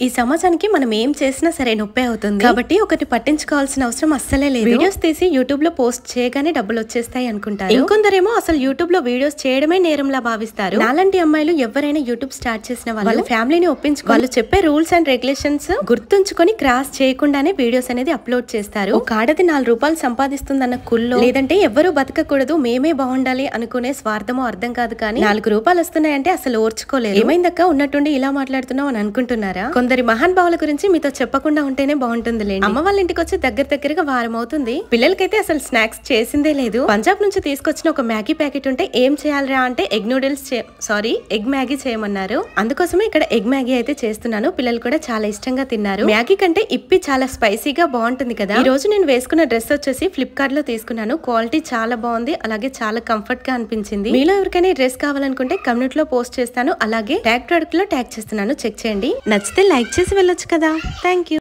ఈ సమాజానికి మనం ఏం చేసినా సరే నొప్పే అవుతుంది కాబట్టి ఒకటి పట్టించుకోవాల్సిన అవసరం అస్సలే లేదు. వీడియోస్ తీసి యూట్యూబ్ లో పోస్ట్ చేయగానే డబ్బులు వచ్చేస్తాయి అనుకుంటారు. ఇంకొందరేమో అసలు యూట్యూబ్ లో వీడియోస్ చేయడమే నేరంలా భావిస్తారు. నాలాంటి అమ్మాయిలు ఎవరైనా యూట్యూబ్ స్టార్ట్ చేసిన వాళ్ళ ఫ్యామిలీని ఒప్పించుకో వాళ్ళు చెప్పే రూల్స్ అండ్ రెగ్యులేషన్స్ గుర్తుంచుకొని క్రాస్ చేయకుండానే వీడియోస్ అనేది అప్లోడ్ చేస్తారు. ఒక ఆడది 4 రూపాయలు సంపాదిస్తుందన్న కుల్లో లేదంటే ఎవరు బతకకూడదు మేమే బాగుండాలి అనుకునే స్వార్థమో అర్థం కాదు. కానీ 4 రూపాయలు వస్తున్నాయంటే అసలు ఓర్చుకోలేరు. ఏమైందక్క ఉన్నట్టుండి ఇలా మాట్లాడుతున్నావు అని అనుకుంటున్నారా? కొందరి మహాన్ భావుల గురించి మీతో చెప్పకుండా ఉంటేనే బాగుంటుంది. అమ్మ వాళ్ళ ఇంటికి వచ్చి దగ్గరగా వారం అవుతుంది. పిల్లలకైతే అసలు స్నాక్స్ చేసిందే లేదు. పంజాబ్ నుంచి తీసుకొచ్చిన ఒక మ్యాగీ ప్యాకెట్ ఉంటే ఏం చేయాలరా అంటే ఎగ్ మ్యాగీ చేయమన్నారు. అందుకోసమే ఇక్కడ ఎగ్ మ్యాగీ అయితే చేస్తున్నాను. పిల్లలు కూడా చాలా ఇష్టంగా తిన్నారు. మ్యాగీ కంటే ఇప్పి చాలా స్పైసీగా బాగుంటుంది కదా. ఈ రోజు నేను వేసుకున్న డ్రెస్ వచ్చేసి ఫ్లిప్కార్ట్ లో తీసుకున్నాను. క్వాలిటీ చాలా బాగుంది, అలాగే చాలా కంఫర్ట్ గా అనిపించింది. మీలో ఎవరికైనా డ్రెస్ కావాలనుకుంటే కమ్యూనిటీ లో పోస్ట్ చేస్తాను, అలాగే ట్యాగ్ ప్రొడక్ట్ లో ట్యాగ్ చేస్తున్నాను, చెక్ చేయండి. నచ్చితే లైక్ చేసి వెళ్ళొచ్చు కదా. Thank you.